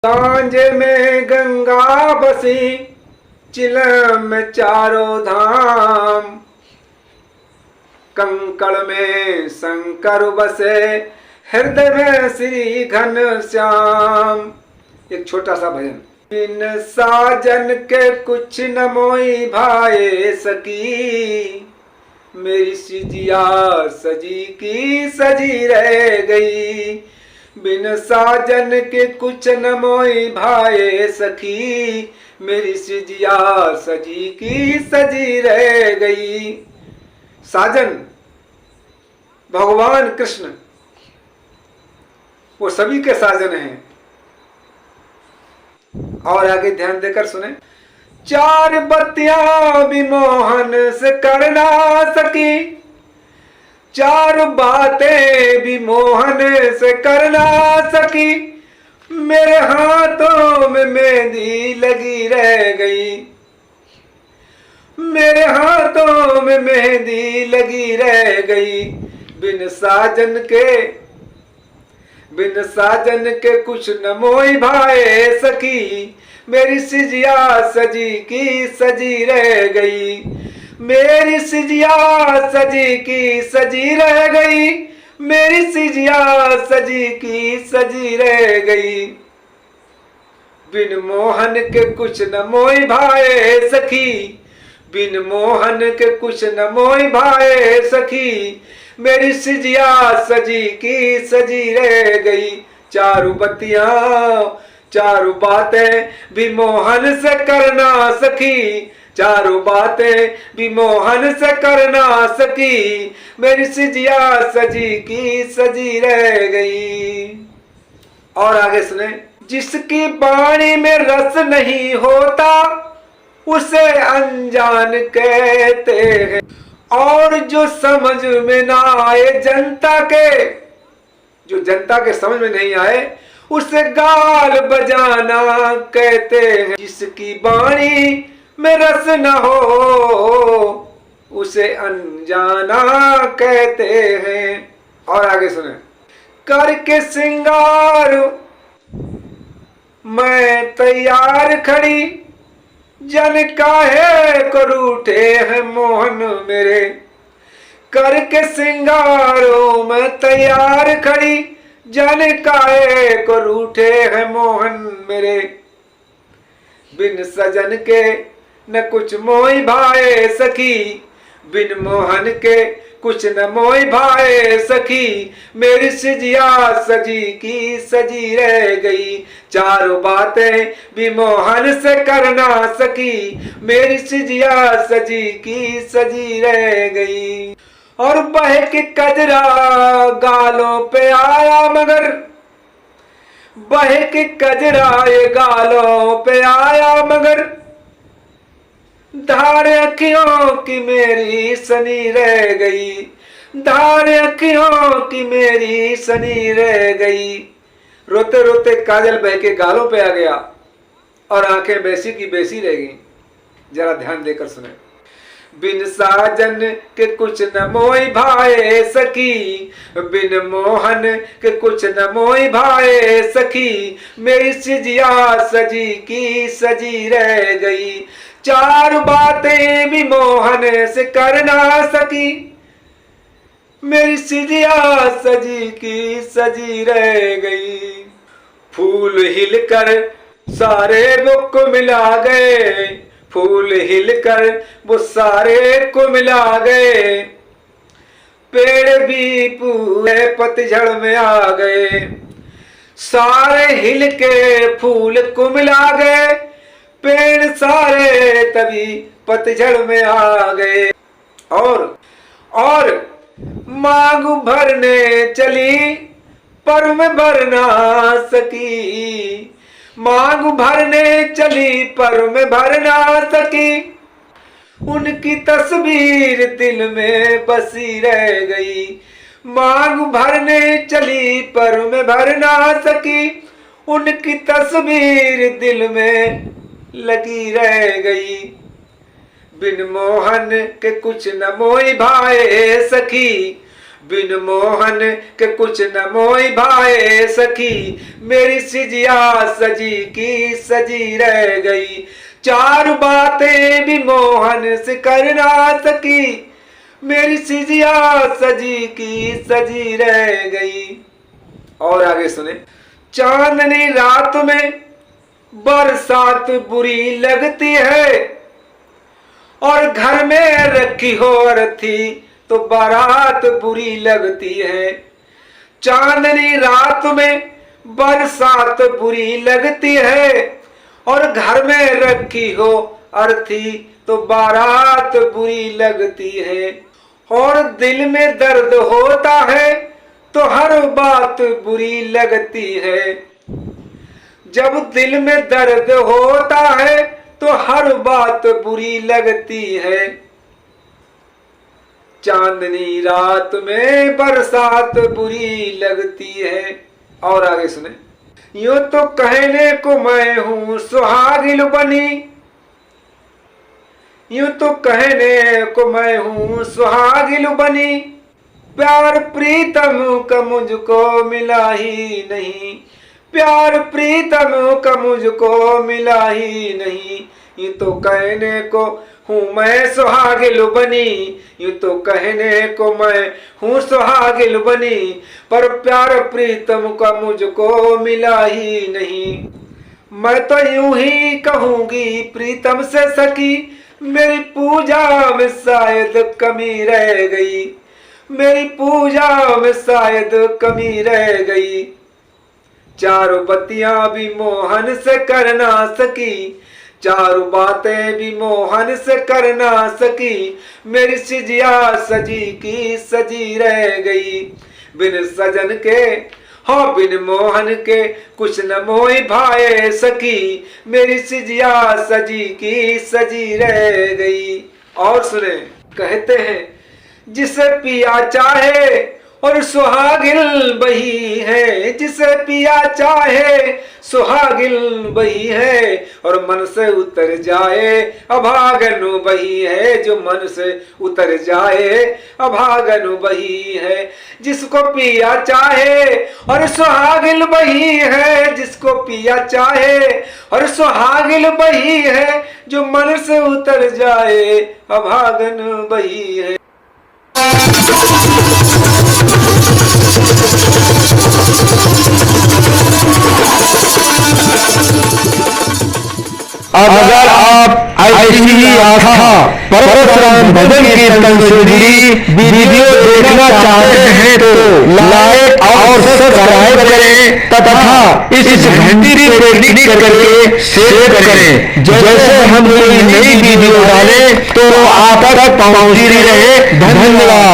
सांझे में गंगा बसी, चिलम में चारों धाम। कंकड़ में शंकर बसे, हृदय में श्री घनश्याम। एक छोटा सा भजन। बिन साजन के कुछ न मोई भाए सकी, मेरी सिजिया सजी की सजी रह गई। बिन साजन के कुछ न मोई भाए सखी, मेरी सिजिया सजी की सजी रह गई। साजन भगवान कृष्ण, वो सभी के साजन हैं। और आगे ध्यान देकर सुने। चार बत्तियां भी मोहन से कर ना सकी, चार बातें भी मोहन से कर ना सकी। मेरे हाथों में मेहंदी लगी रह गई, मेरे हाथों में मेहंदी लगी रह गई। बिन साजन के कुछ न मोई भाए सखी, मेरी सिजिया सजी की सजी रह गई। मेरी सिजिया सजी की सजी रह गई, मेरी सिजिया सजी की सजी रह गई। बिन मोहन के कुछ न मोई भाए सखी, बिन मोहन के कुछ न मोई भाए सखी, मेरी सिजिया सजी की सजी रह गई। चारों बत्तियां चारों बातें भी मोहन से करना सकी, चारों बातें भी मोहन से करना सकी, मेरी सिजिया सजी की सजी रह गई। और आगे सुने। जिसकी वाणी में रस नहीं होता, उसे अनजान कहते हैं। और जो समझ में ना आए जनता के, जो जनता के समझ में नहीं आए, उसे गाल बजाना कहते हैं। जिसकी वाणी में रस न हो, उसे अनजाना कहते हैं। और आगे सुने। करके सिंगार मैं तैयार खड़ी, जन काहे को रूठे हैं मोहन मेरे। करके सिंगारों मैं तैयार खड़ी, जन काहे को रूठे हैं मोहन मेरे। बिन सजन के न कुछ मोई भाए सखी, बिन मोहन के कुछ न मोई भाए सखी, मेरी सिजिया सजी की सजी रह गई। चारों बातें भी मोहन से करना सकी, मेरी सिजिया सजी की सजी रह गई। और बह के कजरा गालों पे आया मगर, बह के कजरा ये गालों पे आया मगर, धार अखियों की मेरी सनी रह गई, धार अखियों की मेरी सनी रह गई। रोते रोते काजल बह के गालों पे आ गया और आंखें वैसी की वैसी रह गई। जरा ध्यान देकर सुने। बिन साजन के कुछ न मोई भाए सखी, बिन मोहन के कुछ न मोई भाए सखी, मेरी सिजिया सजी की सजी रह गई। चार बातें भी मोहन से कर ना सकी, मेरी सिजिया सजी की सजी रह गई। फूल हिलकर सारे बुक मिला गए, फूल हिलकर वो सारे को मिला गए। पेड़ भी पूरे पतझड़ में आ गए, सारे हिल के फूल को मिला गए। पेड़ सारे तभी पतझड़ में आ गए। और मांग भरने चली पर मैं भर ना सकी, मांग भरने चली पर मैं भर ना सकी। उनकी तस्वीर दिल में बसी रह गई, मांग भरने चली पर मैं भर ना सकी। उनकी तस्वीर दिल में लगी रह गई। बिन मोहन के कुछ न मोई भाए सखी, बिन मोहन के कुछ न मोई भाए सखी, मेरी सिजिया सजी की सजी रह गई। चार बातें भी मोहन से कर ना सकी, मेरी सिजिया सजी की सजी रह गई। और आगे सुने। चांदनी रात में बरसात बुरी लगती है, और घर में रखी हो अर्थी तो बारात बुरी लगती है। चांदनी रात में बरसात बुरी लगती है, और घर में रखी हो अर्थी तो बारात बुरी लगती है। और दिल में दर्द होता है तो हर बात बुरी लगती है। जब दिल में दर्द होता है तो हर बात बुरी लगती है। चांदनी रात में बरसात बुरी लगती है। और आगे सुने। यूं तो कहने को मैं हूं सुहागिन बनी, यूं तो कहने को मैं हूं सुहागिन बनी, प्यार प्रीतम का मुझको मिला ही नहीं, प्यार प्रीतम का मुझको मिला ही नहीं। यूं तो कहने को हूँ मैं सुहागिन बनी, यूं तो कहने को मैं हूँ सुहागिन बनी, पर प्यार प्रीतम का मुझको मिला ही नहीं। मैं तो यूं ही कहूंगी प्रीतम से सखी, मेरी पूजा में शायद कमी रह गई, मेरी पूजा में शायद कमी रह गई। चारों बत्तियां भी मोहन से कर ना सकी, चारों बातें भी मोहन से कर ना सकी, मेरी सिजिया सजी की सजी रह गई। बिन सजन के हाँ बिन मोहन के कुछ न मोई भाए सकी, मेरी सिजिया सजी की सजी रह गई। और सुने। कहते हैं जिसे पिया चाहे और सुहागिन बही है, जिसे पिया चाहे सुहागिन बही है, और मन से उतर जाए अभागन बही है, जो मन से उतर जाए अभागन बही है। जिसको पिया चाहे और सुहागिन बही है, जिसको पिया चाहे और सुहागिन बही है, जो मन से उतर जाए अभागन बही है। अगर आप ऐसी ही आस्था परशुराम भजन कीर्तन से जुड़ी वीडियो देखना चाहते हैं तो लाइक और सब्सक्राइब करें तथा इस घंटी को क्लिक करके शेयर करें। जैसे हम कोई नई वीडियो डालें तो आप तक पहुंचती रहे। धन्यवाद।